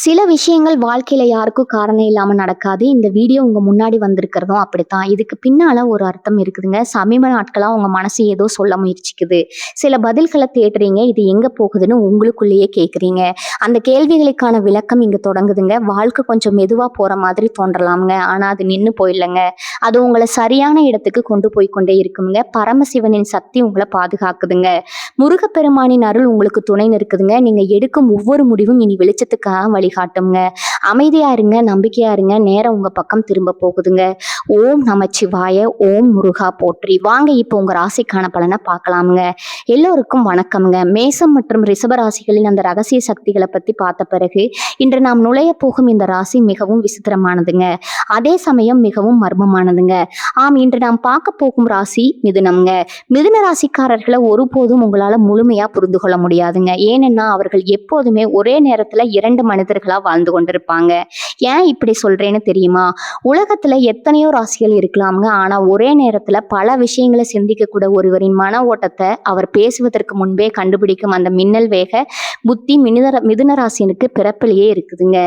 சில விஷயங்கள் வாழ்க்கையில யாருக்கும் காரணம் இல்லாம நடக்காது. இந்த வீடியோ உங்க முன்னாடி வந்திருக்கிறதும் அப்படித்தான். இதுக்கு பின்னால ஒரு அர்த்தம் இருக்குதுங்க. சமீப நாட்களா உங்க மனசு ஏதோ சொல்ல முயற்சிக்குது. சில பதில்கள தேடுறீங்க. இது எங்க போகுதுன்னு உங்களுக்குள்ளேயே கேட்குறீங்க. அந்த கேள்விகளுக்கான விளக்கம் இங்க தொடங்குதுங்க. வாழ்க்கை கொஞ்சம் மெதுவா போற மாதிரி தோன்றலாம்ங்க. ஆனா அது நின்னு போயில்லங்க. அது உங்கள சரியான இடத்துக்கு கொண்டு போய் கொண்டே இருக்குங்க. பரமசிவனின் சக்தி உங்கள பாதுகாக்குதுங்க. முருகப்பெருமானின் அருள் உங்களுக்கு துணை நிற்குதுங்க. நீங்க எடுக்கும் ஒவ்வொரு முடிவும் இனி வெளிச்சத்துக்காக வழிகாட்டுங்க. அமைதியா இருங்க, நம்பிக்கையா இருங்க. நேரம் உங்க பக்கம் திரும்ப போகுதுங்க. ஓம் நமச்சிவாய, ஓம் முருகா போற்றி. வாங்க இப்போ உங்க ராசிக்கான பலனை பார்க்கலாமுங்க. எல்லோருக்கும் வணக்கம்ங்க. மேசம் மற்றும் ரிஷப ராசிகளின் அந்த ரகசிய சக்திகளை பத்தி பார்த்த பிறகு இன்று நாம் நுழைய போகும் இந்த ராசி மிகவும் விசித்திரமானதுங்க. அதே சமயம் மிகவும் மர்மமானதுங்க. ஆம், இன்று நாம் பார்க்க போகும் ராசி மிதுனம்ங்க. மிதுன ராசிக்காரர்களை ஒருபோதும் உங்களால முழுமையா புரிந்து கொள்ள முடியாதுங்க. ஏனென்னா அவர்கள் எப்போதுமே ஒரே நேரத்துல இரண்டு மனிதர்களா வாழ்ந்து கொண்டிருப்பாங்க. ஏன் இப்படி சொல்றேன்னு தெரியுமா? உலகத்துல எத்தனையோ ராசிகள் இருக்கலாம்ங்க. ஆனா ஒரே நேரத்துல பல விஷயங்களை சிந்திக்க கூட ஒருவரின் மன ஓட்டத்தை அவர் பேசுவதற்கு முன்பே கண்டுபிடிக்கும் அந்த மின்னல் வேக புத்தி மிதுன ராசினுக்கு பிறப்பிலேயே இருக்குதுங்க.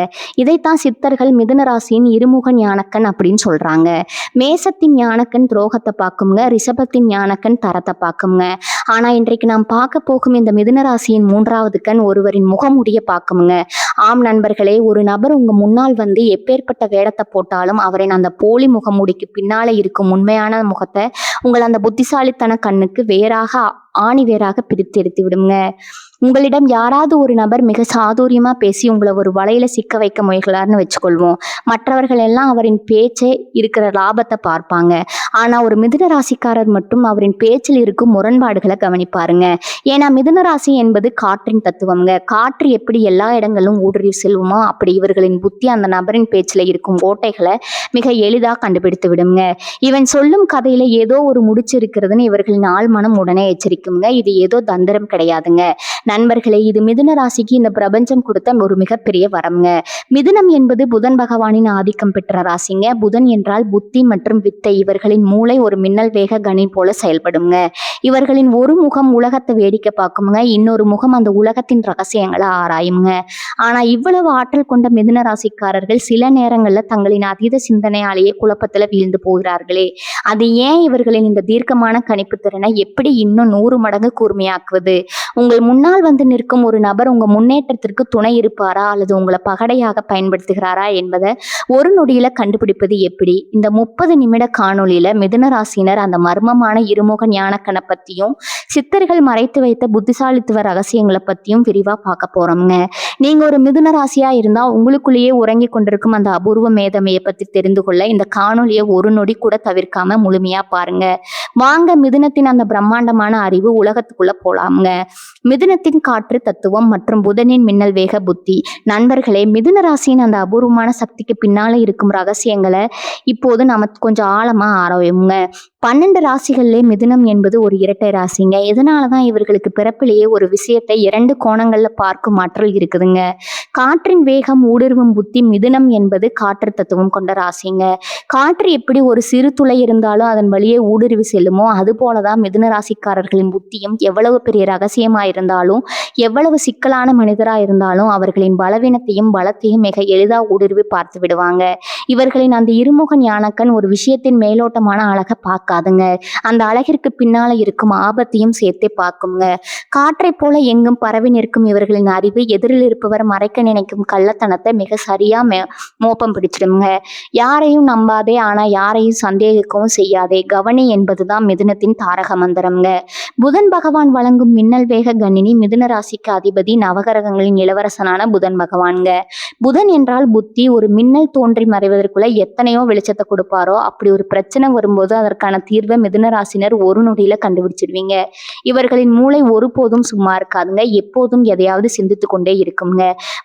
இதைத்தான் சித்தர்கள் மிதுன ராசியின் இருமுக ஞானக்கண் அப்படின்னு சொல்றாங்க. மேசத்தின் ஞானக்கண் துரோகத்தை பார்க்குங்க, ரிஷபத்தின் ஞானக்கண் தரத்தை பார்க்குங்க. ஆனா இன்றைக்கு நாம் பார்க்க போகும் இந்த மிதுன ராசியின் மூன்றாவது கண் ஒருவரின் முகமுடிய பார்க்குங்க. ஆம் நண்பர்களே, ஒரு நபர் உங்க முன்னால் வந்து எப்பேற்பட்ட வேடத்தை போட்டாலும் அவரின் அந்த போலி முகமூடிக்கு பின்னால இருக்கும் உண்மையான முகத்தை உங்கள் அந்த புத்திசாலித்தன கண்ணுக்கு ஆணி வேறாக பிரித்து எடுத்து விடுங்க. உங்களிடம் யாராவது ஒரு நபர் மிக சாதுரியமா பேசி உங்களை ஒரு வலையில சிக்க வைக்க முயல்கிறார்னு வச்சுக்கொள்வோம். மற்றவர்கள் எல்லாம் அவரின் பேச்சை இருக்கிற லாபத்தை பார்ப்பாங்க. ஆனா ஒரு மிதுன ராசிக்காரர் மட்டும் அவரின் பேச்சில் இருக்கும் முரண்பாடுகளை கவனிப்பாருங்க. ஏன்னா மிதுன ராசி என்பது காற்றின் தத்துவம்ங்க. காற்று எப்படி எல்லா இடங்களும் ஊடுருவி செல்வோமோ அப்படி இவர்களின் புத்தி அந்த நபரின் பேச்சில் இருக்கும் ஓட்டைகளை மிக எளிதா கண்டுபிடித்து விடுங்க. இவன் சொல்லும் கதையில ஏதோ ஒரு முடிச்சு இருக்கிறதுன்னு இவர்களின் ஆழ்மனம் உடனே எச்சரிக்குங்க. இது ஏதோ தந்திரம் கிடையாதுங்க. நண்பர்களே, இது மிதுன ராசிக்கு இந்த பிரபஞ்சம் கொடுத்த ஒரு மிகப்பெரிய வரம்ங்க. மிதுனம் என்பது புதன் பகவானின் ஆதிக்கம் பெற்ற ராசிங்க. புதன் என்றால் புத்தி மற்றும் வித்தை. இவர்களின் மூளை ஒரு மின்னல் வேக கணி போல செயல்படுங்க. இவர்களின் ஒரு முகம் உலகத்தை வேடிக்கை பார்க்குங்க, இன்னொரு முகம் அந்த உலகத்தின் ரகசியங்களை ஆராயுங்க. ஆனா இவ்வளவு ஆற்றல் கொண்ட மிதுன ராசிக்காரர்கள் சில நேரங்கள்ல தங்களின் அதீத சிந்தனையாலேயே குழப்பத்துல வீழ்ந்து போகிறார்களே. அது ஏன் இவர்களின் இந்த தீர்க்கமான கணிப்பு திறனை எப்படி இன்னும் 100 மடங்கு கூர்மையாக்குவது? உங்கள் முன்னால் வந்து நிற்கும் ஒரு நபர் உங்க முன்னேற்றத்திற்கு துணை இருப்பாரா அல்லது உங்களை பகடையாக பயன்படுத்துகிறாரா என்பதை ஒரு நொடியில கண்டுபிடிப்பது எப்படி? இந்த 30 நிமிட காணொளியில மிதுன ராசியினர் அந்த மர்மமான இருமுக ஞானக்கணை பத்தியும் சித்தர்கள் மறைத்து வைத்த புத்திசாலித்துவ ரகசியங்களை பத்தியும் விரிவா பார்க்க போறோம்ங்க. நீங்க ஒரு மிதுன ராசியா இருந்தா உங்களுக்குள்ளேயே உறங்கி கொண்டிருக்கும் அந்த அபூர்வ மேதமையை பத்தி தெரிந்து கொள்ள இந்த காணொளியை ஒரு நொடி கூட தவிர்க்காம முழுமையா பாருங்க. வாங்க மிதுனத்தின் அந்த பிரம்மாண்டமான அறிவு உலகத்துக்குள்ள போலாம்ங்க. மிதுனத்தின் காற்று தத்துவம் மற்றும் புதனின் மின்னல் வேக புத்தி. நண்பர்களே, மிதுன ராசியின் அந்த அபூர்வமான சக்திக்கு பின்னால இருக்கும் ரகசியங்களை இப்போது நம்ம கொஞ்சம் ஆழமா ஆராயுங்க. 12 ராசிகள்லே மிதுனம் என்பது ஒரு இரட்டை ராசிங்க. இதனாலதான் இவர்களுக்கு பிறப்பிலேயே ஒரு விஷயத்தை 2 கோணங்கள்ல பார்க்கும் ஆற்றல் இருக்குதுங்க. காற்றின் வேகம் ஊடுருவும் புத்தி. மிதுனம் என்பது காற்று தத்துவம் கொண்ட ராசிங்க. காற்று எப்படி ஒரு சிறு துளை இருந்தாலும் அதன் வழியே ஊடுருவி செல்லுமோ அது போலதான் மிதுன ராசிக்காரர்களின் புத்தியும் எவ்வளவு பெரிய ரகசியமா இருந்தாலும் எவ்வளவு சிக்கலான மனிதரா இருந்தாலும் அவர்களின் பலவீனத்தையும் பலத்தையும் மிக எளிதா ஊடுருவி பார்த்து விடுவாங்க. இவர்களின் அந்த இருமுக ஞானக்கண் ஒரு விஷயத்தின் மேலோட்டமான அழகை பார்க்காதுங்க, அந்த அழகிற்கு பின்னால இருக்கும் ஆபத்தையும் சேர்த்தே பார்க்குங்க. காற்றை போல எங்கும் பரவி நிற்கும் இவர்களின் அறிவு எதிரில் இருப்பவர் மறைக்க நினைக்கும் கள்ளத்தனத்தை மிக சரியா மோப்பம் பிடிச்சிடுங்க. யாரையும் நம்பாதே, ஆனா யாரையும் சந்தேகிக்கவும் செய்யாதே. கவனி என்பதுதான் மிதுனத்தின் தாரக மந்திரம்ங்க. புதன் பகவான் வழங்கும் மின்னல் வேக கணினி. மிதுன ராசிக்கு அதிபதி நவகிரகங்களின் இளவரசனான புதன் பகவான்ங்க. புதன் என்றால் புத்தி. ஒரு மின்னல் தோன்றி மறைவதற்குள்ள எத்தனையோ வெளிச்சத்தை கொடுப்பாரோ அப்படி ஒரு பிரச்சனை வரும்போது அதற்கான தீர்வை மிதுன ராசினர் ஒரு நொடியில கண்டுபிடிச்சிடுவீங்க. இவர்களின் மூளை ஒருபோதும் சும்மா இருக்காதுங்க. எப்போதும் எதையாவது சிந்தித்து கொண்டே இருக்குங்க.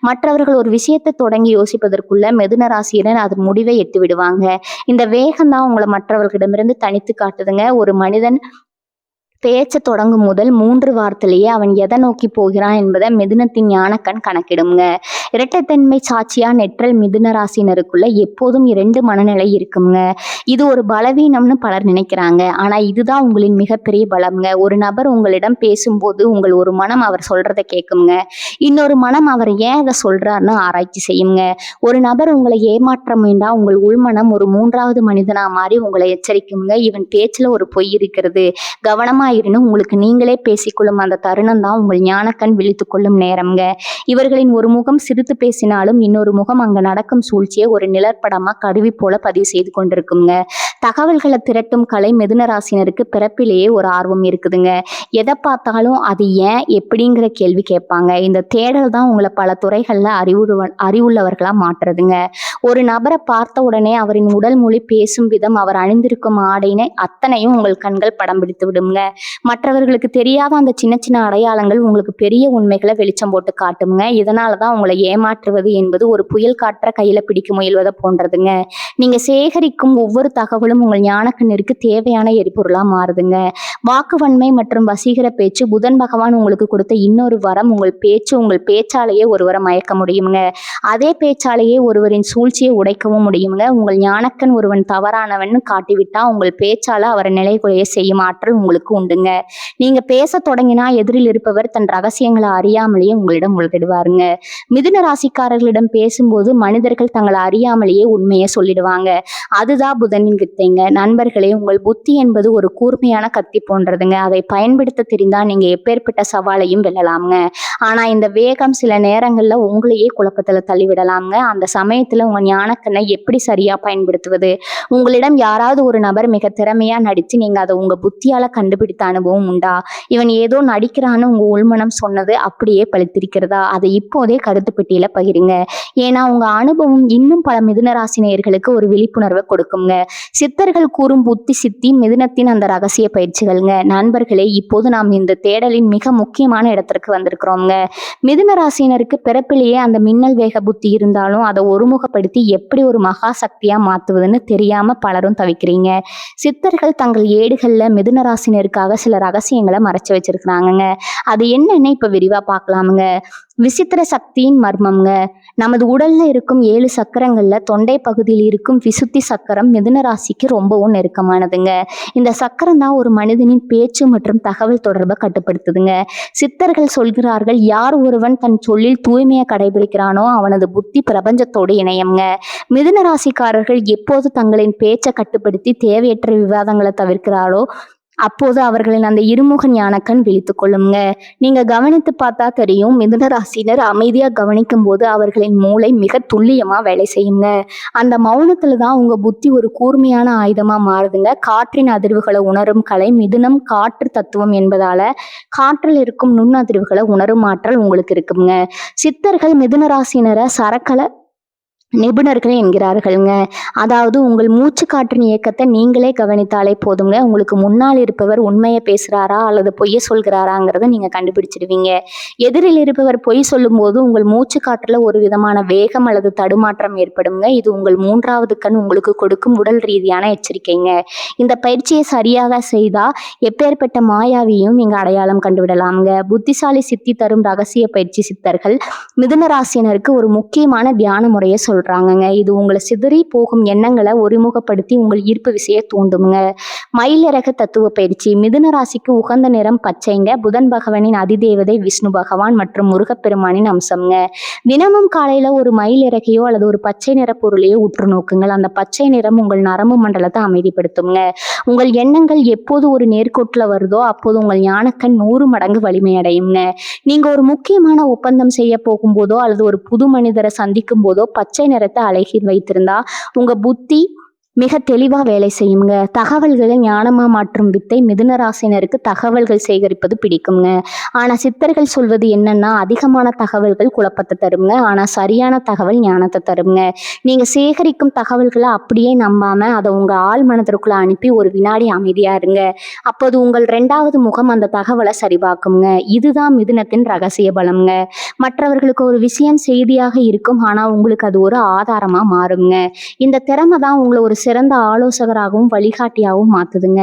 மற்றவர்கள் ஒரு விஷயத்தை தொடங்கி யோசிப்பதற்குள்ள மிதுன ராசியினர் அதன் முடிவை எட்டு விடுவாங்க. இந்த வேகம் தான் உங்களை மற்றவர்களிடமிருந்து தனித்து காட்டுதுங்க. ஒரு மனிதன் பேச்ச தொடங்கும் முதல் 3 வாரத்திலேயே அவன் எதை நோக்கி போகிறான் என்பதை மிதுனத்தின் ஞானக்கண் கணக்கிடுங்க. இரட்டைத்தன்மை சாட்சியா நெற்றல் மிதுன ராசினருக்குள்ள எப்போதும் 2 மனநிலை இருக்குங்க. இது ஒரு பலவீனம்னு பலர் நினைக்கிறாங்க. ஆனா இதுதான் உங்களின் மிகப்பெரிய பலம்ங்க. ஒரு நபர் உங்களிடம் பேசும்போது உங்கள் ஒரு மனம் அவர் சொல்றதை கேட்குங்க. இன்னொரு மனம் அவர் ஏன் அதை சொல்றாருன்னு ஆராய்ச்சி செய்யுங்க. ஒரு நபர் உங்களை ஏமாற்ற முயன்றா உங்கள் உள்மனம் ஒரு 3வது மனிதனா மாறி உங்களை எச்சரிக்குங்க. இவன் பேச்சுல ஒரு பொய் இருக்கிறது, கவனமா இருன்னு உங்களுக்கு நீங்களே பேசிக்கொள்ளும் அந்த தருணம் தான் உங்கள் ஞானக்கண் விழித்து கொள்ளும் நேரம்ங்க. இவர்களின் ஒரு முகம் சிரித்து பேசினாலும் இன்னொரு முகம் அங்க நடக்கும் சூழ்ச்சியை ஒரு நிழற்படமா கருவி போல பதிவு செய்து கொண்டிருக்குங்க. தகவல்களை திரட்டும் கலை மிதுன ராசினருக்கு பிறப்பிலேயே ஒரு ஆர்வம் இருக்குதுங்க. எதை பார்த்தாலும் அது ஏன் எப்படிங்கிற கேள்வி கேட்பாங்க. இந்த தேடல் தான் உங்களை பல துறைகள்ல அறிவுள்ளவர்களா மாற்றுறதுங்க. ஒரு நபரை பார்த்த உடனே அவரின் உடல் மொழி, பேசும் விதம், அவர் அணிந்திருக்கும் ஆடையினை அத்தனையும் உங்கள் கண்கள் படம் பிடித்து விடுங்க. மற்றவர்களுக்கு தெரியாத அந்த சின்ன சின்ன அடையாளங்கள் உங்களுக்கு பெரிய உண்மைகளை வெளிச்சம் போட்டு காட்டுங்க. இதனாலதான் உங்களை ஏமாற்றுவது என்பது ஒரு புயல் காற்ற கையில பிடிக்க முயல்வதை போன்றதுங்க. நீங்க சேகரிக்கும் ஒவ்வொரு தகவலும் உங்கள் ஞானக்கண்ணிற்கு தேவையான எரிபொருளா மாறுதுங்க. வாக்குவன்மை மற்றும் வசீகர பேச்சு புதன் பகவான் உங்களுக்கு கொடுத்த இன்னொரு வரம். உங்கள் பேச்சாலேயே ஒருவரை மயக்க முடியுங்க. அதே பேச்சாலேயே ஒருவரின் சூழ்ச்சியை உடைக்கவும் முடியுங்க. உங்கள் ஞானக்கண் ஒருவன் தவறானவன் காட்டிவிட்டா உங்கள் பேச்சால அவரை நிலைகுலைய செய்யும் ஆற்றல் உங்களுக்கு உண்டுங்க. நீங்க பேச தொடங்கினா எதிரில் இருப்பவர் தன் ரகசியங்களை அறியாமலேயே உங்களிடம் உள்கிடுவாருங்க. மிதுன ராசிக்காரர்களிடம் பேசும்போது மனிதர்கள் தங்களை அறியாமலேயே உண்மையை சொல்லிடுவாங்க. அதுதான் புதனின் வித்தைங்க. நண்பர்களே, உங்கள் புத்தி என்பது ஒரு கூர்மையான கத்தி போன்றதுங்க. அதை பயன்படுத்த தெரிந்தா நீங்க எப்பேற்பட்ட சவாலையும் வெல்லலாம்ங்க. ஆனா இந்த வேகம் சில நேரங்கள்ல உங்களையே குழப்பத்துல தள்ளிவிடலாம்ங்க. அந்த சமயத்துல உங்க ஞானக்கண்ணை எப்படி சரியா பயன்படுத்துவது? உங்களிடம் யாராவது ஒரு நபர் மிக திறமையா நடிச்சு நீங்க அதை உங்க புத்தியால கண்டுபிடித்த அனுபவம் உண்டா? இவன் ஏதோ நடிக்கிறான்னு உங்க உள்மனம் சொன்னது அப்படியே பழித்திருக்கிறதா? அதை இப்போதே கருத்து பெட்டியில பகிருங்க. ஏன்னா உங்க அனுபவம் இன்னும் பல மிதுன ராசி நேயர்களுக்கு ஒரு விழிப்புணர்வை கொடுக்குங்க. சித்தர்கள் கூறும் புத்தி சித்தி மிதுனத்தின் அந்த ரகசிய பயிற்சிகள்ங்க. நண்பர்களே, இப்போது நாம் இந்த தேடலின் மிக முக்கியமான இடத்திற்கு வந்திருக்கிறோங்க. மிதுன ராசினருக்கு பிறப்பிலேயே அந்த மின்னல் வேக புத்தி இருந்தாலும் அதை ஒருமுகப்படுத்தி எப்படி ஒரு மகா சக்தியா மாத்துவதுன்னு தெரியாம பலரும் தவிக்கிறீங்க. சித்தர்கள் தங்கள் ஏடுகள்ல மிதுன ராசினருக்காக சில ரகசியங்களை மறைச்சு வச்சிருக்கிறாங்கங்க. அது என்னன்னு இப்ப விரிவா பார்க்கலாமுங்க. விசித்திர சக்தியின் மர்மம்ங்க. நமது உடல்ல இருக்கும் 7 சக்கரங்கள்ல தொண்டை பகுதியில் இருக்கும் விசுத்தி சக்கரம் மிதுன ராசிக்கு ரொம்பவும் நெருக்கமானதுங்க. இந்த சக்கரம் தான் ஒரு மனிதனின் பேச்சு மற்றும் தகவல் தொடர்பை கட்டுப்படுத்துதுங்க. சித்தர்கள் சொல்கிறார்கள், யார் ஒருவன் தன் சொல்லில் தூய்மையை கடைபிடிக்கிறானோ அவனது புத்தி பிரபஞ்சத்தோடு இணையம்ங்க. மிதுன ராசிக்காரர்கள் எப்போது தங்களின் பேச்சை கட்டுப்படுத்தி தேவையற்ற விவாதங்களை தவிர்க்கிறாரோ அப்போது அவர்களின் அந்த இருமுக ஞானக்கண் விழித்து கொள்ளுங்க. நீங்க கவனித்து பார்த்தா தெரியும், மிதுன ராசினர் அமைதியா கவனிக்கும் போது அவர்களின் மூளை மிக துல்லியமா வேலை செய்யுங்க. அந்த மௌனத்துல தான் உங்க புத்தி ஒரு கூர்மையான ஆயுதமா மாறுதுங்க. காற்றின் அதிர்வுகளை உணரும் கலை மிதுனம் காற்று தத்துவம் என்பதால காற்றில் இருக்கும் நுண் அதிர்வுகளை உணரும் ஆற்றல் உங்களுக்கு இருக்குங்க. சித்தர்கள் மிதுன ராசினரை சரக்கலை நிபுணர்கள் என்கிறார்கள்ங்க. அதாவது உங்கள் மூச்சு காற்றின் இயக்கத்தை நீங்களே கவனித்தாலே போதுங்க. உங்களுக்கு முன்னால் இருப்பவர் உண்மையை பேசுறாரா அல்லது பொய்ய சொல்கிறாராங்கிறத நீங்க கண்டுபிடிச்சிடுவீங்க. எதிரில் இருப்பவர் பொய் சொல்லும் போது உங்கள் மூச்சு காற்றுல ஒரு விதமான வேகம் அல்லது தடுமாற்றம் ஏற்படுங்க. இது உங்கள் 3வது கண் உங்களுக்கு கொடுக்கும் உடல் ரீதியான எச்சரிக்கைங்க. இந்த பயிற்சியை சரியாக செய்தா எப்பேற்பட்ட மாயாவியும் நீங்க அடையாளம் கண்டுவிடலாம்ங்க. புத்திசாலி சித்தி தரும் ரகசிய பயிற்சி சித்தர்கள் மிதுன ராசினருக்கு ஒரு முக்கியமான தியான முறையை சொல்றாங்கங்க. இது உங்களை சிதறி போகும் எண்ணங்களை ஒருமுகப்படுத்தி உங்கள் ஈர்ப்பு விசையை தூண்டுங்க. மயிலிறகு தத்துவ பயிற்சி. மிதுன ராசிக்கு உகந்த நிறம் பச்சைங்க. புதன் பகவானின் அதிதேவதை விஷ்ணு பகவான் மற்றும் முருகப்பெருமானின் அம்சம்ங்க. தினமும் காலையில ஒரு மயில் இறகையோ அல்லது ஒரு பச்சை நிற பொருளையோ உற்று நோக்குங்கள். அந்த பச்சை நிறம் உங்கள் நரம்பு மண்டலத்தை அமைதிப்படுத்துங்க. உங்கள் எண்ணங்கள் எப்போது ஒரு நேர்கோட்டுல வருதோ அப்போது உங்கள் ஞானக்கண் 100 மடங்கு வலிமை அடையுங்க. நீங்க ஒரு முக்கியமான ஒப்பந்தம் செய்ய போகும்போதோ அல்லது ஒரு புது மனிதரை சந்திக்கும் போதோ பச்சை நிறத்தை அழகில் வைத்திருந்தா உங்க புத்தி மிக தெளிவா வேலை செய்யுங்க. தகவல்களை ஞானமா மாற்றும் வித்தை மிதுன ராசினருக்கு தகவல்கள் சேகரிப்பது பிடிக்குங்க. ஆனா சித்தர்கள் சொல்வது என்னன்னா, அதிகமான தகவல்கள் குழப்பத்தை தருங்க, ஆனா சரியான தகவல் ஞானத்தை தருங்க. நீங்க சேகரிக்கும் தகவல்களை அப்படியே நம்பாம அதை உங்க ஆள் மனதிற்குள்ள அனுப்பி ஒரு வினாடி அமைதியா இருங்க. அப்போது உங்கள் 2வது முகம் அந்த தகவலை சரிபார்க்குங்க. இதுதான் மிதுனத்தின் ரகசிய பலம்ங்க. மற்றவர்களுக்கு ஒரு விஷயம் செய்தியாக இருக்கும், ஆனா உங்களுக்கு அது ஒரு ஆதாரமா மாறுங்க. இந்த திறமை தான் உங்களை ஒரு சிறந்த ஆலோசகராகவும் வழிகாட்டியாகவும் மாத்துதுங்க.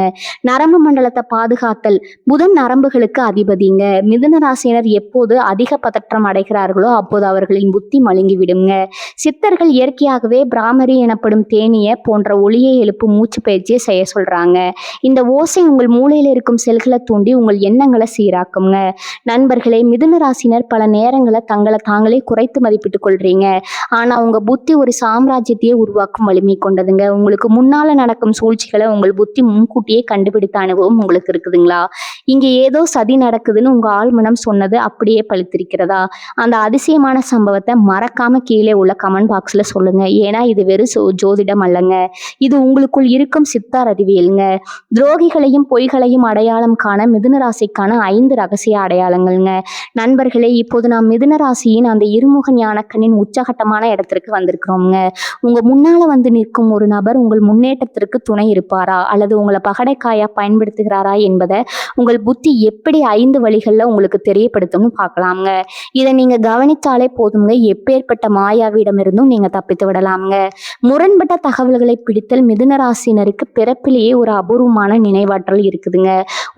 நரம்பு மண்டலத்தை பாதுகாத்தல். புதன் நரம்புகளுக்கு அதிபதிங்க. மிதுன ராசியினர் எப்போது அதிக பதற்றம் அடைகிறார்களோ அப்போது அவர்களின் புத்தி மழுங்கி விடுங்க. சித்தர்கள் இயற்கையாகவே பிராமரி எனப்படும் தேனிய போன்ற ஒளியை எழுப்பும் மூச்சு பயிற்சியை செய்ய சொல்றாங்க. இந்த ஓசை உங்கள் மூளையில இருக்கும் செல்களை தூண்டி உங்கள் எண்ணங்களை சீராக்குங்க. நண்பர்களே, மிதுன ராசினர் பல நேரங்களை தங்களை தாங்களே குறைத்து மதிப்பிட்டுக் கொள்றீங்க. ஆனா உங்க புத்தி ஒரு சாம்ராஜ்யத்தையே உருவாக்கும் வலிமை கொண்டதுங்க. உங்களுக்கு முன்னால நடக்கும் சூழ்ச்சிகளை உங்கள் புத்தி முன்கூட்டியே கண்டுபிடித்த அனுபவம் உங்களுக்கு இருக்குதுங்களா? இங்க ஏதோ சதி நடக்குதுன்னு உங்க ஆழ்மனம் சொன்னது அப்படியே பழித்திருக்கிறதா? அந்த அதிசயமான சம்பவத்தை மறக்காம கீழே உள்ள கமெண்ட் பாக்ஸ்ல சொல்லுங்க. ஏன்னா இது வெறும் ஜோதிடம் அல்லங்க, இது உங்களுக்குள் இருக்கும் சித்தார் அறிவியலுங்க. துரோகிகளையும் பொய்களையும் அடையாளம் காண மிதுன ராசிக்கான 5 ரகசிய அடையாளங்கள்ங்க. நண்பர்களே, இப்போது நாம் மிதுன ராசியின் அந்த இருமுக ஞானக்கண்ணின் உச்சகட்டமான இடத்திற்கு வந்திருக்கிறோம்ங்க. உங்க முன்னால வந்து நிற்கும் ஒரு நபர் உங்கள் முன்னேற்றத்திற்கு துணை இருப்பாரா அல்லது உங்களை பகடைக்காயா பயன்படுத்துகிறாரா என்பதை உங்கள் புத்தி எப்படி 5 வழிகள்ல உங்களுக்கு தெரியப்படுத்தும்னு பார்க்கலாம்ங்க. இதை நீங்க கவனித்தாலே போதுங்க, எப்பேற்பட்ட மாயாவிடமிருந்தும் நீங்க தப்பித்து விடலாம்ங்க. முரண்பட்ட தகவல்களை பிடித்தல் மிதுன ராசினருக்கு பிறப்பிலேயே ஒரு அபூர்வமான நினைவாற்றல் இருக்குதுங்க.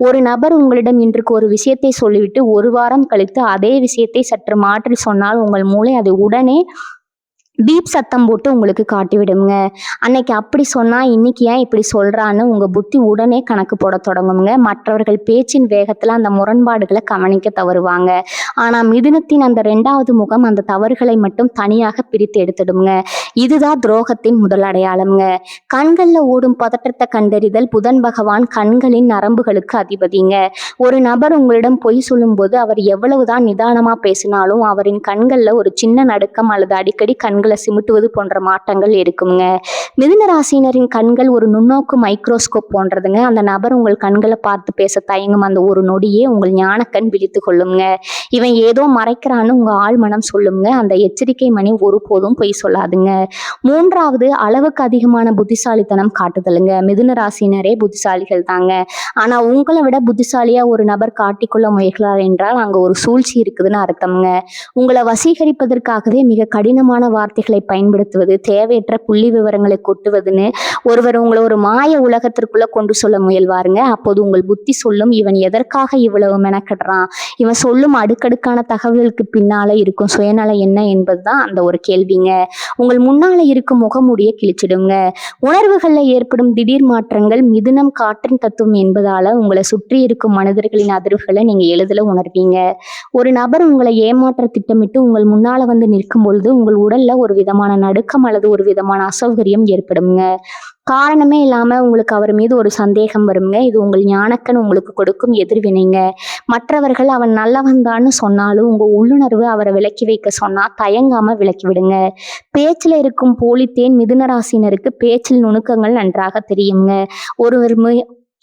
ஒரு நபர் உங்களிடம் இன்றைக்கு ஒரு விஷயத்தை சொல்லிவிட்டு ஒரு வாரம் கழித்து அதே விஷயத்தை சற்று மாற்றி சொன்னால் உங்கள் மூளை அதை உடனே பீப் சத்தம் போட்டு உங்களுக்கு காட்டி விடுங்க. அன்னைக்கு அப்படி சொன்னா இன்னைக்கு ஏன் இப்படி சொல்றான்னு உங்க புத்தி உடனே கணக்கு போட தொடங்குங்க. மற்றவர்கள் பேச்சின் வேகத்துல அந்த முரண்பாடுகளை கவனிக்க தவறுவாங்க. ஆனா மிதுனத்தின் அந்த 2வது முகம் அந்த தவறுகளை மட்டும் தனியாக பிரித்து எடுத்துடுங்க. இதுதான் துரோகத்தின் முதல் அடையாளம்ங்க. கண்கள்ல ஓடும் பதற்றத்தை கண்டறிதல். புதன் பகவான் கண்களின் நரம்புகளுக்கு அதிபதிங்க. ஒரு நபர் உங்களிடம் பொய் சொல்லும் போது அவர் எவ்வளவுதான் நிதானமா பேசினாலும் அவரின் கண்கள்ல ஒரு சின்ன நடுக்கம் அல்லது அடிக்கடி கண்களை சிமிட்டுவது போன்ற மாற்றங்கள் இருக்குங்க. மிதுன ராசியினரின் கண்கள் ஒரு நுண்ணோக்கு மைக்ரோஸ்கோப் போன்றதுங்க. அந்த நபர் உங்கள் கண்களை பார்த்து பேச தயங்கும் அந்த ஒரு நொடியே உங்கள் ஞானக்கண் விழித்து கொள்ளுங்க. இவன் ஏதோ மறைக்கிறான்னு உங்க ஆழ்மனம் சொல்லுங்க. அந்த எச்சரிக்கை மணி ஒருபோதும் பொய் சொல்லாதுங்க. 3வது, அளவுக்கு அதிகமான புத்திசாலித்தனம் காட்டுதலுங்க. மிதுன ராசியினரே புத்திசாலிகள் தாங்க. ஆனா உங்களை விட புத்திசாலியா ஒரு நபர் காட்டிக்கொள்ள முயல்கிறார் என்றால் அங்க ஒரு சூழ்ச்சி இருக்குதுன்னு அர்த்தம்ங்க. உங்களை வசீகரிப்பதற்காகவே மிக கடினமான வார்த்தைகளை பயன்படுத்துவது, தேவையற்ற புள்ளி விவரங்களை கொட்டுவதுன்னு ஒருவர் உங்களை ஒரு மாய உலகத்திற்குள்ள கொண்டு சொல்ல முயல்வாருங்க. அப்போது உங்கள் புத்தி சொல்லும், இவன் எதற்காக இவ்வளவு மெனக்கடுறான், இவன் சொல்லும் அடுக்கடுக்கான தகவல்களுக்கு பின்னால இருக்கும் சுயநலம் என்ன என்பதுதான் அந்த ஒரு கேள்விங்க. உங்கள் முன்னால இருக்கும் முகமூடியை கிழிச்சிடுங்க. உணர்வுகள்ல ஏற்படும் திடீர் மாற்றங்கள் மிதுனம் காற்றின் தத்துவம் என்பதால உங்களை சுற்றி இருக்கும் மனிதர்களின் அதிர்வுகளை நீங்க எளிதில் உணர்வீங்க. ஒரு நபர் உங்களை ஏமாற்ற திட்டமிட்டு உங்கள் முன்னால வந்து நிற்கும் பொழுது உங்கள் உடல்ல ஒரு விதமான நடுக்கம் அல்லது ஒரு விதமான அசௌகரியம் ஏற்படுங்க. காரணமே இல்லாம உங்களுக்கு அவர் மீது ஒரு சந்தேகம் வருங்க. இது உங்கள் ஞானக்கண் உங்களுக்கு கொடுக்கும் எதிர்வினைங்க. மற்றவர்கள் அவன் நல்லவன் தான்னு சொன்னாலும் உங்க உள்ளுணர்வு அவரை விலக்கி வைக்க சொன்னா தயங்காம விலக்கி விடுங்க. பேச்சுல இருக்கும் போலித்தேன் மிதுன ராசினருக்கு பேச்சில் நுணுக்கங்கள் நன்றாக தெரியுங்க. ஒருவர்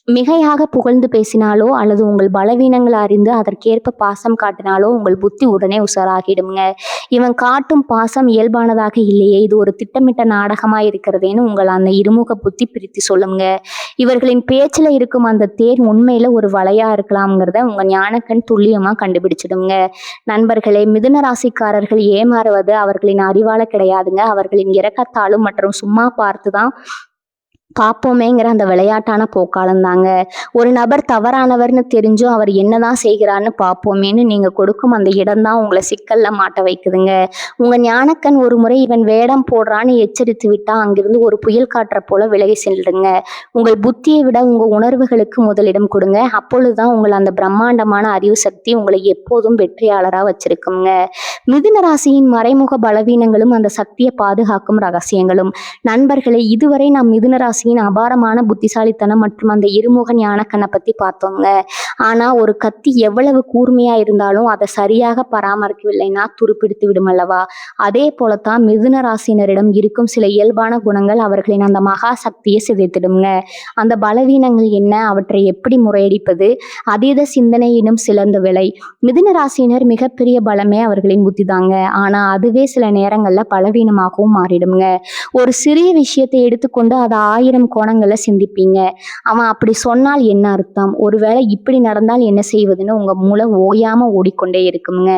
மிகையாக புகழ்ந்து பேசினாலோ அல்லது உங்கள் பலவீனங்களை அறிந்து அதற்கேற்ப பாசம் காட்டினாலோ உங்கள் புத்தி உடனே உஷாராகிடுங்க. இவன் காட்டும் பாசம் இயல்பானதாக இல்லையே, இது ஒரு திட்டமிட்ட நாடகமா இருக்கிறதேன்னு உங்கள் அந்த இருமுக புத்தி பிரித்து சொல்லுங்க. இவர்களின் பேச்சுல இருக்கும் அந்த தேர் உண்மையில ஒரு வலையா இருக்கலாம்ங்கிறத உங்க ஞானக்கண் துல்லியமா கண்டுபிடிச்சிடுங்க. நண்பர்களே, மிதுன ராசிக்காரர்கள் ஏமாறுவது அவர்களின் அறிவால கிடையாதுங்க. அவர்களின் இரக்கத்தாலும் மற்றும் சும்மா பார்த்துதான் பார்ப்போமேங்கிற அந்த விளையாட்டான போக்காலம் தாங்க. ஒரு நபர் தவறானவர்னு தெரிஞ்சும் அவர் என்னதான் செய்கிறான்னு பார்ப்போமேன்னு நீங்க கொடுக்கும் அந்த இடம்தான் உங்களை சிக்கல்ல மாட்ட வைக்குதுங்க. உங்க ஞானக்கண் ஒரு முறை இவன் வேடம் போடுறான்னு எச்சரித்து விட்டா அங்கிருந்து ஒரு புயல் காற்ற போல விலகி செல்லுங்க. உங்கள் புத்தியை விட உங்க உணர்வுகளுக்கு முதலிடம் கொடுங்க. அப்பொழுதுதான் உங்கள் அந்த பிரம்மாண்டமான அறிவு சக்தி உங்களை எப்போதும் வெற்றியாளரா வச்சிருக்குங்க. மிதுன ராசியின் மறைமுக பலவீனங்களும் அந்த சக்தியை பாதுகாக்கும் ரகசியங்களும். நண்பர்களே, இதுவரை நாம் மிதுன ராசியின் அபாரமான புத்திசாலித்தனம் மற்றும் அந்த இருமுக ஞானக்கண்ணை பத்தி பார்த்தோங்க. ஆனா ஒரு கத்தி எவ்வளவு கூர்மையா இருந்தாலும் அதை சரியாக பராமரிக்கவில்லைன்னா துருப்பிடித்து விடும் அல்லவா? அதே போலத்தான் மிதுன ராசினரிடம் இருக்கும் சில இயல்பான குணங்கள் அவர்களின் அந்த மகா சக்தியை சிதைத்திடுங்க. அந்த பலவீனங்கள் என்ன, அவற்றை எப்படி முறையடிப்பது? அதீத சிந்தனை எனும் சிறந்த விலை. மிதுன ராசினர் மிகப்பெரிய பலமே அவர்களின் புத்தி தாங்க. ஆனா அதுவே சில நேரங்கள்ல பலவீனமாகவும் மாறிடுங்க. ஒரு சிறிய விஷயத்தை எடுத்துக்கொண்டு அதை 1000 கோணங்களை சிந்திப்பீங்க. அவன் அப்படி சொன்னால் என்ன அர்த்தம், ஒருவேளை இப்படி நடந்தால் என்ன செய்வதுன்னு உங்க மூளை ஓயாம ஓடிக்கொண்டே இருக்குங்க.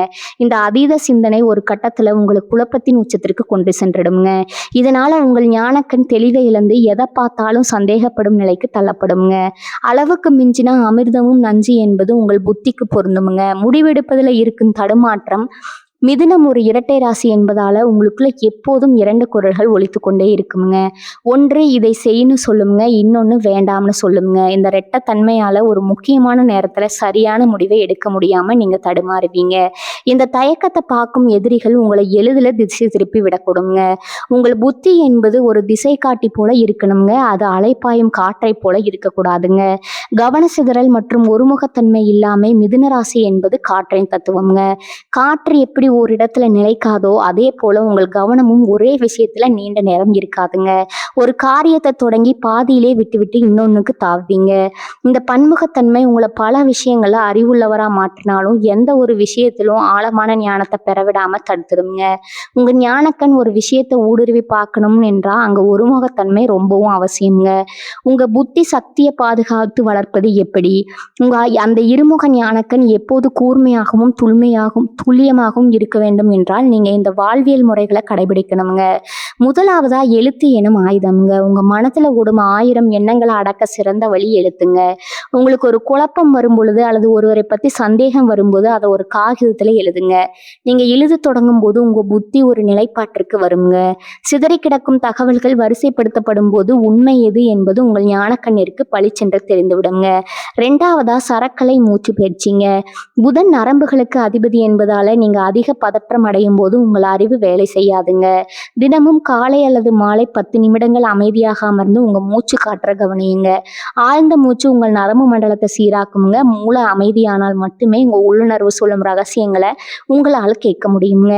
இந்த அதீத சிந்தனை ஒரு கட்டத்துல உங்களை குழப்பத்தின் உச்சத்திற்கு கொண்டு சென்றுடுங்க. இதனால உங்கள் ஞானக்கண் தெளிவை இழந்து எதை பார்த்தாலும் சந்தேகப்படும் நிலைக்கு தள்ளப்படுங்க. அளவுக்கு மிஞ்சினா அமிர்தமும் நஞ்சு என்பது உங்கள் புத்திக்கு பொருந்துமுங்க. முடிவெடுப்பதில் இருக்கும் தடுமாற்றம். மிதுனம் ஒரு இரட்டை ராசி என்பதால உங்களுக்குள்ள எப்போதும் 2 குரல்கள் ஒலித்து கொண்டே இருக்குங்க. ஒன்று இதை செய்யணும்னு சொல்லுங்க, இன்னொன்று வேண்டாம்னு சொல்லுங்க. இந்த ரெட்டத்தன்மையால ஒரு முக்கியமான நேரத்துல சரியான முடிவை எடுக்க முடியாம நீங்க தடுமாறுவீங்க. இந்த தயக்கத்தை பார்க்கும் எதிரிகள் உங்களை எளிதில் திசை திருப்பி விடக்கூடுங்க. உங்கள் புத்தி என்பது ஒரு திசை காட்டி போல இருக்கணுங்க, அது அலைப்பாயும் காற்றை போல இருக்கக்கூடாதுங்க. கவன சிதறல் மற்றும் ஒருமுகத்தன்மை இல்லாம மிதுன ராசி என்பது காற்றின் தத்துவம்ங்க. காற்று எப்படி ஒரு இடத்துல நிலைக்காதோ அதே போல உங்கள் கவனமும் ஒரே விஷயத்துல நீண்ட நேரம் இருக்காதுங்க. ஒரு காரியத்தை தொடங்கி பாதியிலே விட்டுவிட்டு இன்னொன்னுக்கு தாவுவீங்க. இந்த பன்முகத்தன்மை உங்களை பல விஷயங்கள அறிவுள்ளவரா மாற்றினாலும் எந்த ஒரு விஷயத்திலும் ஆழமான ஞானத்தை பெறவிடாம தடுத்துடுங்க. உங்க ஞானக்கண் ஒரு விஷயத்தை ஊடுருவி பார்க்கணும் என்றா அங்க ஒருமுகத்தன்மை ரொம்பவும் அவசியம்ங்க. உங்க புத்தி சக்தியை பாதுகாத்து வளர்ப்பது எப்படி? உங்க அந்த இருமுக ஞானக்கண் எப்போது கூர்மையாகவும் துல்லியமாகவும் இருக்க வேண்டும் என்றால் நீங்க இந்த வாழ்வியல் முறைகளை கடைபிடிக்கணுங்க. முதலாவதா எழுத்து எனும் ஆயுதம்ங்க. உங்க மனத்துல ஓடும் 1000 எண்ணங்களை அடக்க சிறந்த வழி எழுத்துங்க. உங்களுக்கு ஒரு குழப்பம் வரும் பொழுது அல்லது ஒருவரை பத்தி சந்தேகம் வரும்போது அதை ஒரு காகிதத்துல எழுதுங்க. நீங்க எழுத தொடங்கும் போது உங்க புத்தி ஒரு நிலைப்பாட்டிற்கு வருங்க. சிதறி கிடக்கும் தகவல்கள் வரிசைப்படுத்தப்படும் போது உண்மை எது என்பது உங்கள் ஞானக்கண்ணிற்கு பளிச்சென்று தெரிந்துவிடுங்க. 2வதா சரக்கலை மூச்சு பயிற்சிங்க. புதன் நரம்புகளுக்கு அதிபதி என்பதால நீங்க அதிக பதற்றம் அடையும் போது உங்கள் அறிவு வேலை செய்யாதுங்க. தினமும் காலை அல்லது மாலை 10 நிமிடங்கள் அமைதியாக அமர்ந்து உங்க மூச்சு காற்ற கவனியுங்க. ஆழ்ந்த மூச்சு உங்கள் நரம்பு மண்டலத்தை சீராக்குங்க. மூளை அமைதியானால் மட்டுமே உங்க உள்ளுணர்வு சொல்லும் ரகசியங்களை உங்களால் கேட்க முடியுங்க.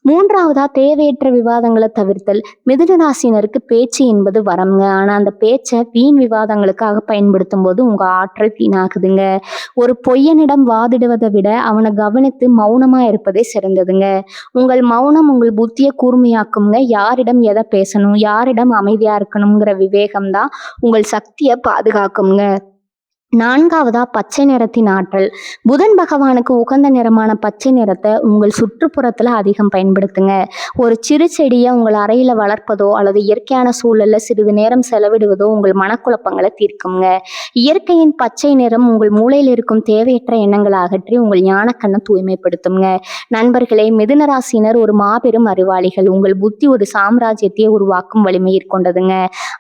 3வதா தேவையற்ற விவாதங்களை தவிர்த்தல். மிதுன ராசினருக்கு பேச்சு என்பது வரம்ங்க. ஆனா அந்த பேச்சை வீண் விவாதங்களுக்காக பயன்படுத்தும் போது உங்க ஆற்றல் வீணாகுதுங்க. ஒரு பொய்யனிடம் வாதிடுவதை விட அவனை கவனித்து மௌனமா இருப்பதே சிறந்ததுங்க. உங்கள் மௌனம் உங்கள் புத்தியை கூர்மையாக்குங்க. யாரிடம் எதை பேசணும், யாரிடம் அமைதியா இருக்கணுங்கிற விவேகம் தான் உங்கள் சக்தியை பாதுகாக்குங்க. 4வதா பச்சை நிறத்தின் ஆற்றல். புதன் பகவானுக்கு உகந்த நிறமான பச்சை நிறத்தை உங்கள் சுற்றுப்புறத்துல அதிகம் பயன்படுத்துங்க. ஒரு சிறு செடியை உங்கள் அறையில வளர்ப்பதோ அல்லது இயற்கையான சூழல்ல சிறிது நேரம் செலவிடுவதோ உங்கள் மனக்குழப்பங்களை தீர்க்குங்க. இயற்கையின் பச்சை நிறம் உங்கள் மூளையில் இருக்கும் தேவையற்ற எண்ணங்களை அகற்றி உங்கள் ஞானக்கண்ணை தூய்மைப்படுத்துங்க. நண்பர்களே, மிதுன ராசினர் ஒரு மாபெரும் அறிவாளிகள். உங்கள் புத்தி ஒரு சாம்ராஜ்யத்தையே உருவாக்கும் வலிமை கொண்டதுங்க.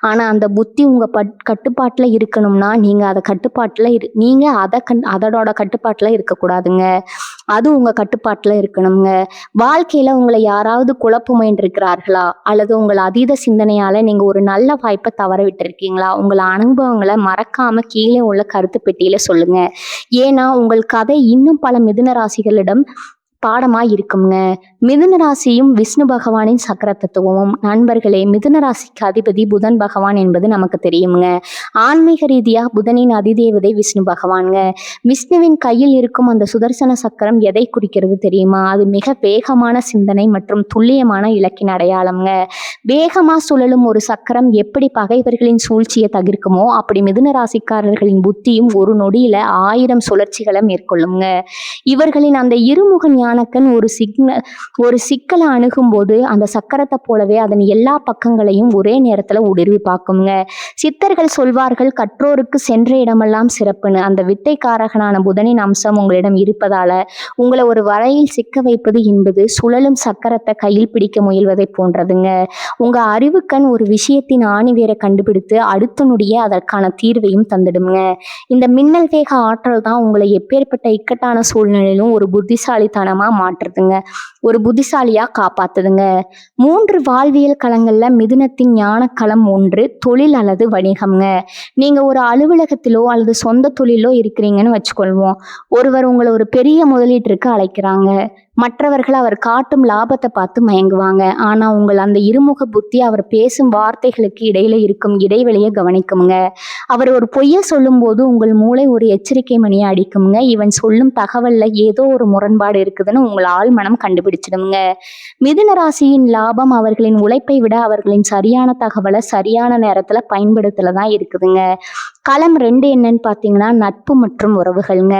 ஆனா அந்த புத்தி உங்க கட்டுப்பாட்டுல இருக்கணும்னா நீங்க அதை நீங்க அதோட கட்டுப்பாட்டுல இருக்கக்கூடாதுங்க. அது உங்க கட்டுப்பாட்டுல இருக்கணுங்க. வாழ்க்கையில உங்களை யாராவது குழப்ப முயன்றிருக்கிறார்களா அல்லது உங்கள் அதீத சிந்தனையால நீங்க ஒரு நல்ல வாய்ப்பை தவற விட்டு இருக்கீங்களா? உங்கள் அனுபவங்களை மறக்காம கீழே உள்ள கருத்து பெட்டியில சொல்லுங்க. ஏன்னா உங்கள் கதை இன்னும் பல மிதுன ராசிகளிடம் பாடமா இருக்குங்க. மிதுன ராசியும் விஷ்ணு பகவானின் சக்கர தத்துவமும். நண்பர்களே, மிதுன ராசிக்கு அதிபதி புதன் பகவான் என்பது நமக்கு தெரியுங்க. ஆன்மீக ரீதியா புதனின் அதிதேவதை விஷ்ணு பகவான்ங்க. விஷ்ணுவின் கையில் இருக்கும் அந்த சுதர்சன சக்கரம் எதை குறிக்கிறது தெரியுமா? அது மிக வேகமான சிந்தனை மற்றும் துல்லியமான இலக்கின் அடையாளம்ங்க. வேகமா சுழலும் ஒரு சக்கரம் எப்படி பகைவர்களின் சூழ்ச்சியை தவிர்க்குமோ அப்படி மிதுன ராசிக்காரர்களின் புத்தியும் ஒரு நொடியில 1000 சுழற்சிகளை மேற்கொள்ளுங்க. இவர்களின் அந்த இருமுக ஞானக்கண் ஒரு சிக்கலை அணுகும் போது அந்த சக்கரத்தை போலவே அதன் எல்லா பக்கங்களையும் ஒரே நேரத்துல ஊடுருவி பார்க்குங்க. சித்தர்கள் சொல்வார்கள், கற்றோருக்கு சென்ற இடமெல்லாம் சிறப்புன்னு. அந்த வித்தைக்காரகனான புதனின் அம்சம் உங்களிடம் இருப்பதால உங்களை ஒரு வலையில் சிக்க வைப்பது என்பது சுழலும் சக்கரத்தை கையில் பிடிக்க முயல்வதை போன்றதுங்க. உங்க அறிவுக்கண் ஒரு விஷயத்தின் ஆணிவேரை கண்டுபிடித்து அடுத்த நொடியே அதற்கான தீர்வையும் தந்துடுங்க. இந்த மின்னல் வேக ஆற்றல் தான் உங்களை எப்பேற்பட்ட இக்கட்டான சூழ்நிலையிலும் ஒரு புத்திசாலித்தனமா மாற்றுதுங்க, ஒரு புத்திசாலியா காப்பாத்துதுங்க. 3 வாழ்வியல் களங்கள்ல மிதுனத்தின் ஞான களம் 1 தொழில் அல்லது வணிகம்ங்க. நீங்க ஒரு அலுவலகத்திலோ அல்லது சொந்த தொழிலோ இருக்கிறீங்கன்னு வச்சுக்கொள்வோம். ஒருவர் உங்களை ஒரு பெரிய முதலீட்டிற்கு அழைக்கிறாங்க. மற்றவர்கள் அவர் காட்டும் லாபத்தை பார்த்து மயங்குவாங்க. ஆனா உங்கள் அந்த இருமுக புத்தி அவர் பேசும் வார்த்தைகளுக்கு இடையில இருக்கும் இடைவெளியை கவனிக்குங்க. அவர் ஒரு பொய்ய சொல்லும்போது உங்கள் மூளை ஒரு எச்சரிக்கை மணியை அடிக்குங்க. இவன் சொல்லும் தகவல்ல ஏதோ ஒரு முரண்பாடு இருக்குதுன்னு உங்கள் ஆழ்மனம் கண்டுபிடிச்சிடுங்க. மிதுன ராசியின் லாபம் அவர்களின் உழைப்பை விட அவர்களின் சரியான தகவலை சரியான நேரத்துல பயன்படுத்தல தான் இருக்குதுங்க. களம் 2 என்னன்னு பார்த்தீங்கன்னா நட்பு மற்றும் உறவுகள்ங்க.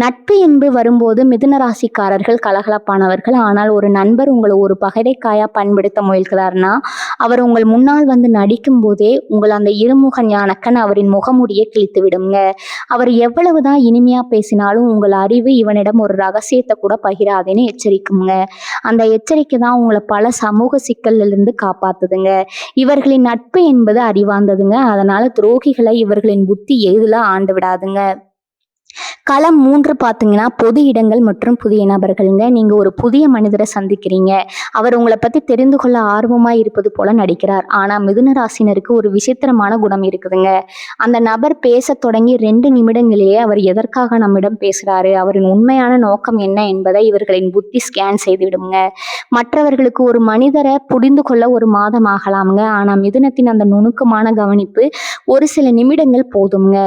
நட்பு என்பது வரும்போது மிதுன ராசிக்காரர்கள் கலகலப்பானவர்கள். ஆனால் ஒரு நண்பர் உங்களை ஒரு பகடைக்காயா பயன்படுத்த முயல்கிறார்னா அவர் உங்கள் முன்னால் வந்து நடிக்கும் போதே உங்கள் அந்த இருமுக ஞானக்கன் அவரின் முகமுடியை கிழித்து விடுங்க. அவர் எவ்வளவுதான் இனிமையா பேசினாலும் உங்கள் அறிவு இவனிடம் ஒரு ரகசியத்தை கூட பகிராதேன்னு எச்சரிக்குங்க. அந்த எச்சரிக்கை தான் உங்களை பல சமூக சிக்கல்ல இருந்து காப்பாத்துதுங்க. இவர்களின் நட்பு என்பது அறிவார்ந்ததுங்க. அதனால துரோகிகளை இவர்களின் புத்தி எதுல ஆண்டு விடாதுங்க. களம் 3 பார்த்தீங்கன்னா பொது இடங்கள் மற்றும் புதிய நபர்களுங்க. நீங்க ஒரு புதிய மனிதரை சந்திக்கிறீங்க. அவர் உங்களை பத்தி தெரிந்து கொள்ள ஆர்வமா இருப்பது போல நடிக்கிறார். ஆனா மிதுன ராசினருக்கு ஒரு விசித்திரமான குணம் இருக்குதுங்க. அந்த நபர் பேச தொடங்கி 2 நிமிடங்களிலேயே அவர் எதற்காக நம்மிடம் பேசுறாரு, அவரின் உண்மையான நோக்கம் என்ன என்பதை இவர்களின் புத்தி ஸ்கேன் செய்து விடுங்க. மற்றவர்களுக்கு ஒரு மனிதரை புரிந்து கொள்ள ஒரு மாதம் ஆகலாமுங்க. ஆனா மிதுனத்தின் அந்த நுணுக்கமான கவனிப்பு ஒரு சில நிமிடங்கள் போதுங்க.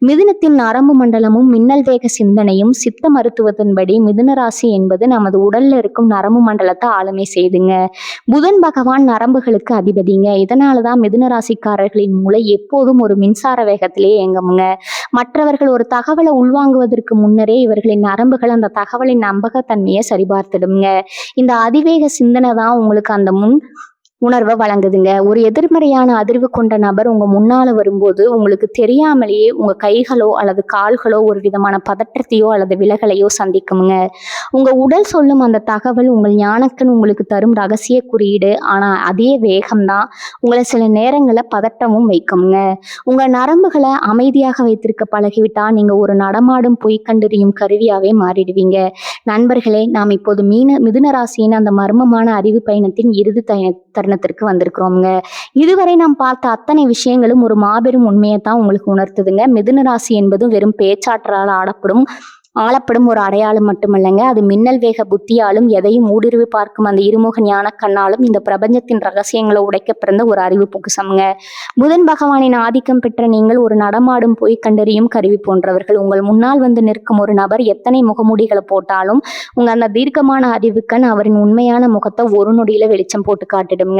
மிதுனத்தின் நரம்பு மண்டலமும் மின்னல் வேக சிந்தனையும் சித்த மருத்துவத்தின்படி மிதுன ராசி என்பது நமது உடல்ல இருக்கும் நரம்பு மண்டலத்தை ஆளுமை செய்துங்க. புதன் பகவான் நரம்புகளுக்கு அதிபதிங்க. இதனாலதான் மிதுன ராசிக்காரர்களின் மூளை எப்போதும் ஒரு மின்சார வேகத்திலேயே இயங்குங்க. மற்றவர்கள் ஒரு தகவலை உள்வாங்குவதற்கு முன்னரே இவர்களின் நரம்புகள் அந்த தகவலின் நம்பகத்தன்மையை சரிபார்த்திடுங்க. இந்த அதிவேக சிந்தனை தான் உங்களுக்கு அந்த உணர்வை வழங்குதுங்க. ஒரு எதிர்மறையான அதிர்வு கொண்ட நபர் உங்க முன்னால வரும்போது உங்களுக்கு தெரியாமலேயே உங்க கைகளோ அல்லது கால்களோ ஒரு விதமான பதற்றத்தையோ அல்லது விலகலையோ சந்திக்குமுங்க. உங்க உடல் சொல்லும் அந்த தகவல் உங்கள் ஞானக்கன் உங்களுக்கு தரும் ரகசிய குறியீடு. ஆனா அதே வேகம்தான் உங்களை சில நேரங்களில் பதட்டமும் வைக்குங்க. உங்க நரம்புகளை அமைதியாக வைத்திருக்க பழகிவிட்டா நீங்க ஒரு நடமாடும் பொய் கண்டறியும் கருவியாவே மாறிடுவீங்க. நண்பர்களே, நாம் இப்போது மிதுன ராசியின் அந்த மர்மமான அறிவு பயணத்தின் இறுதி தருணத்திற்கு வந்திருக்கிறோம்ங்க. இதுவரை நாம் பார்த்த அத்தனை விஷயங்களும் ஒரு மாபெரும் உண்மையைத்தான் உங்களுக்கு உணர்த்துதுங்க. மிதுன ராசி என்பதும் வெறும் பேச்சாற்றால் ஆளப்படும் ஒரு அடையாளம் மட்டுமல்லங்க, அது மின்னல் வேக புத்தியாலும் எதையும் ஊடுருவி பார்க்கும் அந்த இருமுக ஞான கண்ணாலும் இந்த பிரபஞ்சத்தின் ரகசியங்களை உடைக்க பிறந்த ஒரு அறிவு பொக்குசம்ங்க. புதன் பகவானின் ஆதிக்கம் பெற்ற நீங்கள் ஒரு நடமாடும் பொய் கண்டறியும் கருவி போன்றவர்கள். உங்கள் முன்னால் வந்து நிற்கும் ஒரு நபர் எத்தனை முகமூடிகளை போட்டாலும் உங்க அந்த தீர்க்கமான அறிவுக்கண் அவரின் உண்மையான முகத்தை ஒரு நொடியில வெளிச்சம் போட்டு காட்டிடுங்க.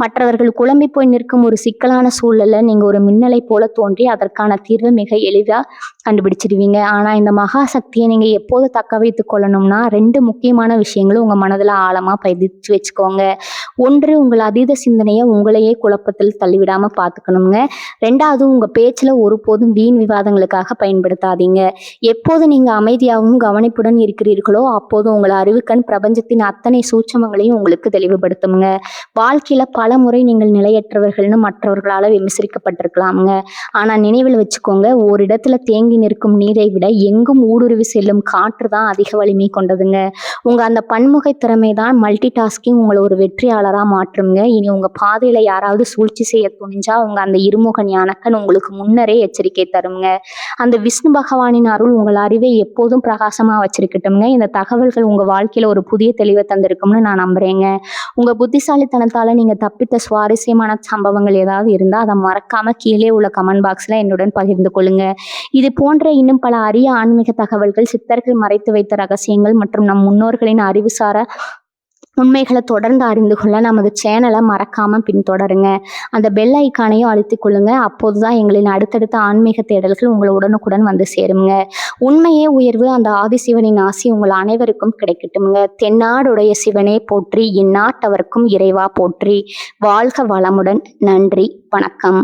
மற்றவர்கள் குழம்பி போய் நிற்கும் ஒரு சிக்கலான சூழல்ல நீங்க ஒரு மின்னலை போல தோன்றி அதற்கான தீர்வை மிக எளிதா கண்டுபிடிச்சிடுவீங்க. ஆனா இந்த மகா சக்தியை நீங்க எப்போது தக்க வைத்துக் கொள்ளணும்னா 2 முக்கியமான விஷயங்களும் உங்க மனதுல ஆழமா பதிச்சு வச்சுக்கோங்க. ஒன்று, உங்கள் அதீத சிந்தனையை உங்களையே குழப்பத்தில் தள்ளிவிடாம பார்த்துக்கணுங்க. 2வது, உங்க பேச்சுல ஒருபோதும் வீண் விவாதங்களுக்காக பயன்படுத்தாதீங்க. எப்போது நீங்க அமைதியாகவும் கவனிப்புடன் இருக்கிறீர்களோ அப்போது உங்கள் அறிவுக்கண் பிரபஞ்சத்தின் அத்தனை சூட்சமங்களையும் உங்களுக்கு தெளிவுபடுத்துங்க. வாழ்க்கையில பல முறை நீங்கள் நிலையற்றவர்கள்னு மற்றவர்களால விமர்சிக்கப்பட்டிருக்கலாமுங்க. ஆனா நினைவில் வச்சுக்கோங்க, ஓரிடத்துல தேங்கி நிற்கும் நீரை விட எங்கும் ஊடுருவி செல்லும் காற்று தான் அதிக வலிமை கொண்டதுங்க. உங்க அந்த பன்முகை திறமை தான் மல்டி டாஸ்கிங் உங்களை ஒரு வெற்றியாளரா மாற்றுங்க. இனி உங்க பாதையில யாராவது சூழ்ச்சி செய்ய துணிஞ்சா உங்க அந்த இருமுக ஞானக்கன் உங்களுக்கு முன்னரே எச்சரிக்கை தருங்க. அந்த விஷ்ணு பகவானின் அருள் உங்கள் அறிவை எப்போதும் பிரகாசமா வச்சிருக்கட்டும்ங்க. இந்த தகவல்கள் உங்க வாழ்க்கையில ஒரு புதிய தெளிவை தந்திருக்கும்னு நான் நம்புறேங்க. உங்க புத்திசாலித்தனத்தால நீங்க தப்பித்த சுவாரஸ்யமான சம்பவங்கள் ஏதாவது இருந்தா அதை மறக்காம கீழே உள்ள கமெண்ட் பாக்ஸ்ல என்னுடன் பகிர்ந்து கொள்ளுங்க. இது போன்ற இன்னும் பல அரிய ஆன்மீக தகவல்கள், சித்தர்கள் மறைத்து வைத்த ரகசியங்கள் மற்றும் நம் முன்னோர்களின் அறிவுசார உண்மைகளை தொடர்ந்து அறிந்து கொள்ள நமது சேனலை மறக்காம பின்தொடருங்க. அந்த பெல் ஐக்கானையும் அழுத்திக் கொள்ளுங்க. அப்போதுதான் எங்களின் அடுத்தடுத்த ஆன்மீக தேடல்கள் உங்களை உடனுக்குடன் வந்து சேருங்க. உண்மையே உயர்வு, அந்த ஆதிசிவனின் ஆசி உங்கள் அனைவருக்கும் கிடைக்கட்டும்ங்க. தென்னாடுடைய சிவனே போற்றி, இந்நாட்டவர்க்கும் இறைவா போற்றி. வாழ்க வளமுடன். நன்றி, வணக்கம்.